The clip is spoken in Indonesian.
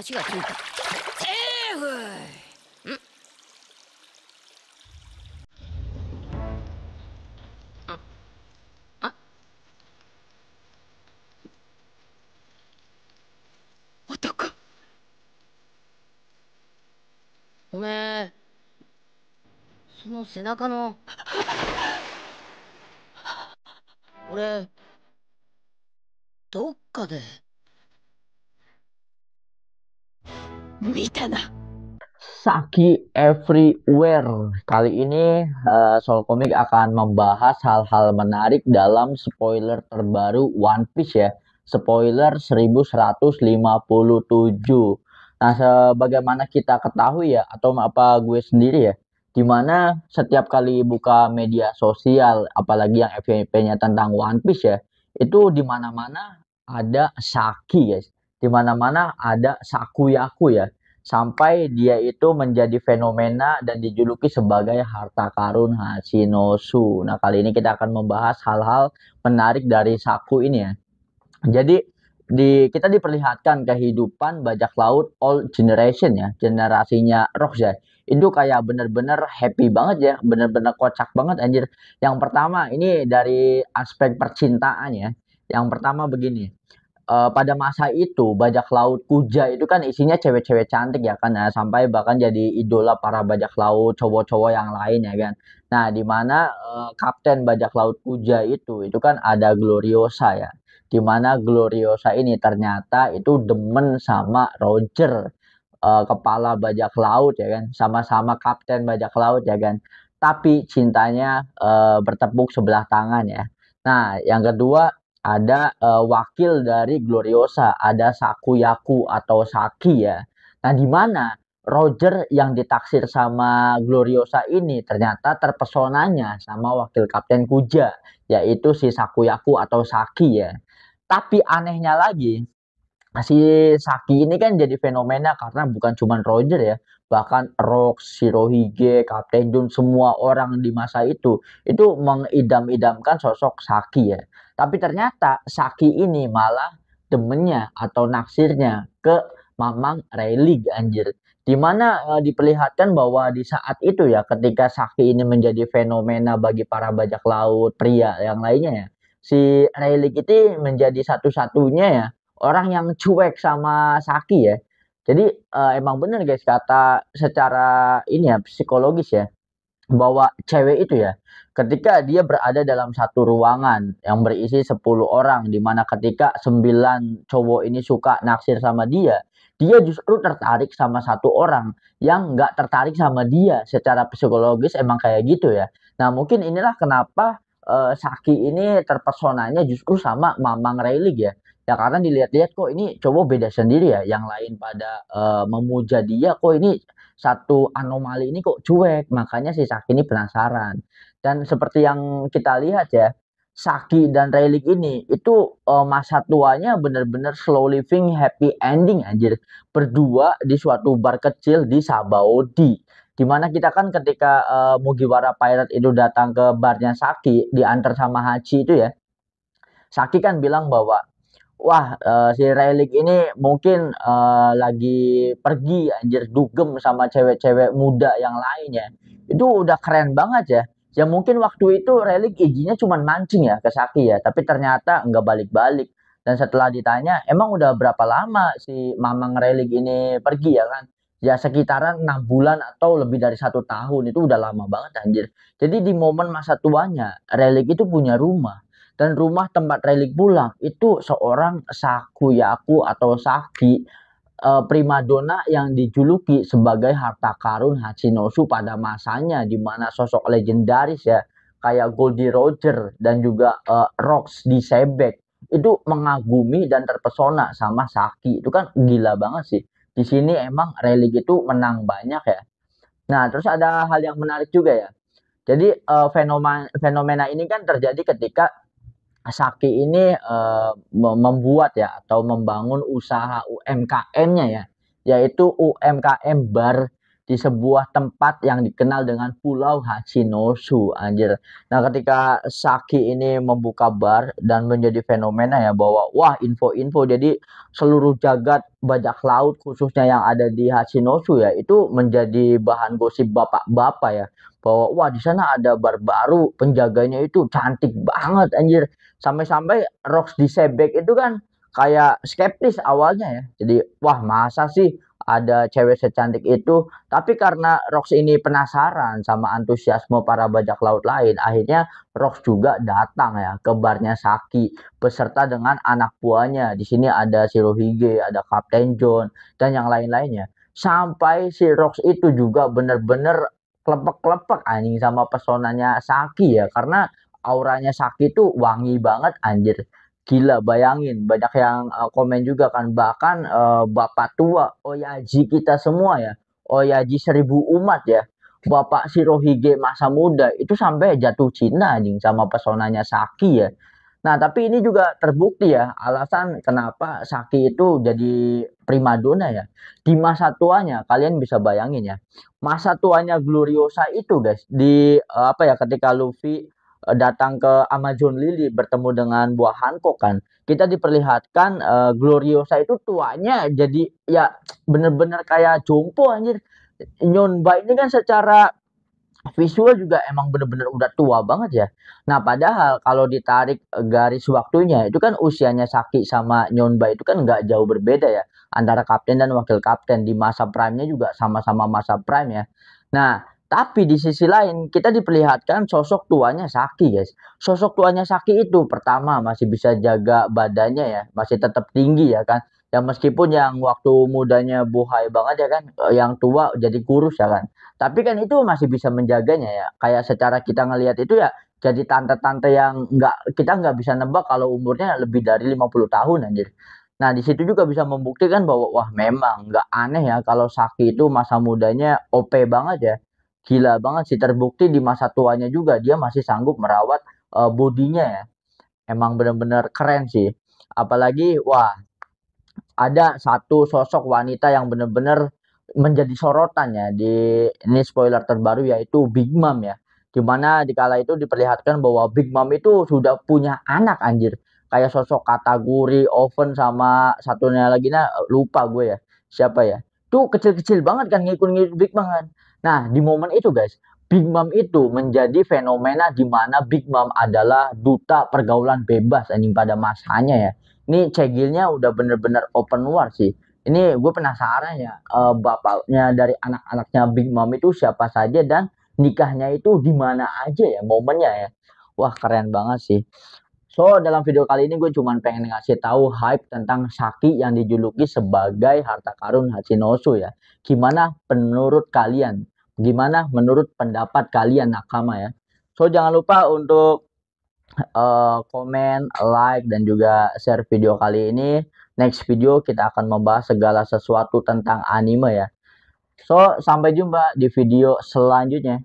足がついた。セーフ。んんあ、男。おめえ、その背中の。俺、どっかで見たな。Saki Everywhere. Kali ini Soul Comic akan membahas hal-hal menarik dalam spoiler terbaru One Piece ya. Spoiler 1157. Nah, sebagaimana kita ketahui ya, atau apa gue sendiri ya, dimana setiap kali buka media sosial, apalagi yang FYP-nya tentang One Piece ya, itu di mana-mana ada Saki guys. Di mana-mana ada Sakuyaku ya, sampai dia itu menjadi fenomena dan dijuluki sebagai harta karun Hachinosu. Nah, kali ini kita akan membahas hal-hal menarik dari Saku ini ya. Jadi kita diperlihatkan kehidupan bajak laut all generation ya, generasinya Rocks ya. Itu kayak bener-bener happy banget ya, bener-bener kocak banget anjir. Yang pertama ini dari aspek percintaan ya. Yang pertama begini, pada masa itu bajak laut Kuja itu kan isinya cewek-cewek cantik ya kan, sampai bahkan jadi idola para bajak laut cowok-cowok yang lain ya kan. Nah, di mana kapten bajak laut Kuja itu kan ada Gloriosa ya. Di mana Gloriosa ini ternyata itu demen sama Roger, kepala bajak laut ya kan, sama-sama kapten bajak laut ya kan. Tapi cintanya bertepuk sebelah tangan ya. Nah, yang kedua ada wakil dari Gloriosa, ada Sakuyaku atau Saki ya. Nah, di mana Roger yang ditaksir sama Gloriosa ini ternyata terpesonanya sama wakil kapten Kuja, yaitu si Sakuyaku atau Saki ya. Tapi anehnya lagi, si Saki ini kan jadi fenomena karena bukan cuma Roger ya, bahkan Rox, Shirohige, Kapten Jun, semua orang di masa itu mengidam-idamkan sosok Saki ya. Tapi ternyata Saki ini malah demennya atau naksirnya ke Mamang Rayleigh anjir. Dimana diperlihatkan bahwa di saat itu ya, ketika Saki ini menjadi fenomena bagi para bajak laut pria yang lainnya ya, si Rayleigh itu menjadi satu-satunya ya orang yang cuek sama Saki ya. Jadi emang bener guys, kata secara ini ya psikologis ya, bahwa cewek itu ya, ketika dia berada dalam satu ruangan yang berisi 10 orang, di mana ketika 9 cowok ini suka naksir sama dia justru tertarik sama satu orang yang nggak tertarik sama dia. Secara psikologis emang kayak gitu ya. Nah, mungkin inilah kenapa Saki ini terpesonanya justru sama Mamang Rayleigh ya. Ya karena dilihat-lihat kok ini cowok beda sendiri ya. Yang lain pada memuja dia, kok ini satu anomali ini kok cuek. Makanya si Saki ini penasaran. Dan seperti yang kita lihat ya, Saki dan Rayleigh ini itu masa tuanya bener-bener slow living happy ending anjir. Berdua di suatu bar kecil di Sabaody. Dimana kita kan ketika Mugiwara Pirate itu datang ke barnya Saki, diantar sama Hachi itu ya. Saki kan bilang bahwa wah, si Relik ini mungkin lagi pergi anjir dugem sama cewek-cewek muda yang lainnya. Itu udah keren banget ya. Ya mungkin waktu itu Relik izinnya cuma mancing ya ke Saki ya, tapi ternyata nggak balik-balik. Dan setelah ditanya, emang udah berapa lama si Mamang Relik ini pergi ya kan? Ya sekitaran 6 bulan atau lebih dari 1 tahun, itu udah lama banget anjir. Jadi di momen masa tuanya, Relik itu punya rumah, dan rumah tempat Relik pulang itu seorang Sakuyaku atau Saki, primadona yang dijuluki sebagai harta karun Hachinosu pada masanya, di mana sosok legendaris ya kayak Goldie Roger dan juga Rox di Sebek itu mengagumi dan terpesona sama Saki. Itu kan gila banget sih. Di sini emang Relik itu menang banyak ya. Nah, terus ada hal yang menarik juga ya. Jadi fenomena fenomena ini kan terjadi ketika Saki ini membuat ya atau membangun usaha UMKM-nya ya, yaitu UMKM Bar di sebuah tempat yang dikenal dengan Pulau Hachinosu, anjir. Nah, ketika Saki ini membuka bar dan menjadi fenomena ya, bahwa wah, info-info jadi seluruh jagat bajak laut khususnya yang ada di Hachinosu ya, itu menjadi bahan gosip bapak-bapak ya, bahwa wah, di sana ada bar baru, penjaganya itu cantik banget anjir. Sampai-sampai Rocks di Sebek itu kan kayak skeptis awalnya ya. Jadi wah, masa sih ada cewek secantik itu, tapi karena Rox ini penasaran sama antusiasme para bajak laut lain, akhirnya Rox juga datang ya ke barnya Saki beserta dengan anak buahnya. Di sini ada Shirohige, ada Kapten John dan yang lain-lainnya. Sampai si Rox itu juga bener-bener klepek-klepek anjing sama pesonanya Saki ya, karena auranya Saki itu wangi banget anjir. Gila, bayangin banyak yang komen juga kan, bahkan bapak tua Oyaji kita semua ya, Oyaji 1000 umat ya, bapak Shirohige masa muda itu sampai jatuh cinta anjing sama pesonanya Saki ya. Nah, tapi ini juga terbukti ya alasan kenapa Saki itu jadi primadona ya. Di masa tuanya, kalian bisa bayangin ya. Masa tuanya Gloriosa itu guys, di apa ya, ketika Luffy datang ke Amazon Lily bertemu dengan buah Hancock kan. Kita diperlihatkan Gloriosa itu tuanya jadi ya bener-bener kayak jompo anjir. Nyonba ini kan secara visual juga emang bener-bener udah tua banget ya. Nah, padahal kalau ditarik garis waktunya itu kan usianya Saki sama Nyonba itu kan nggak jauh berbeda ya antara kapten dan wakil kapten. Di masa prime-nya juga sama-sama masa prime ya. Nah, tapi di sisi lain kita diperlihatkan sosok tuanya Saki guys. Sosok tuanya Saki itu pertama masih bisa jaga badannya ya, masih tetap tinggi ya kan. Ya meskipun yang waktu mudanya buhay banget ya kan, yang tua jadi kurus ya kan. Tapi kan itu masih bisa menjaganya ya. Kayak secara kita ngelihat itu ya jadi tante-tante yang kita nggak bisa nebak kalau umurnya lebih dari 50 tahun anjir. Nah, di situ juga bisa membuktikan bahwa wah, memang nggak aneh ya kalau Saki itu masa mudanya OP banget ya. Gila banget sih, terbukti di masa tuanya juga dia masih sanggup merawat bodinya ya. Emang bener-bener keren sih. Apalagi wah, ada satu sosok wanita yang benar-benar menjadi sorotan ya di ini spoiler terbaru, yaitu Big Mom ya. Dimana dikala itu diperlihatkan bahwa Big Mom itu sudah punya anak anjir. Kayak sosok Kataguri, Oven sama satunya lagi lupa gue ya. Siapa ya? Tuh kecil-kecil banget kan ngikut-ngikut Big Mom kan. Nah, di momen itu guys, Big Mom itu menjadi fenomena di mana Big Mom adalah duta pergaulan bebas anjing pada masanya ya. Ini cegilnya udah bener-bener open war sih. Ini gue penasaran ya, bapaknya dari anak-anaknya Big Mom itu siapa saja dan nikahnya itu di mana aja ya momennya ya. Wah, keren banget sih. So, dalam video kali ini gue cuma pengen ngasih tahu hype tentang Saki yang dijuluki sebagai harta karun Hachinosu ya. Gimana menurut kalian? Gimana menurut pendapat kalian nakama ya? So, jangan lupa untuk komen, like, dan juga share video kali ini. Next video kita akan membahas segala sesuatu tentang anime ya. So, sampai jumpa di video selanjutnya.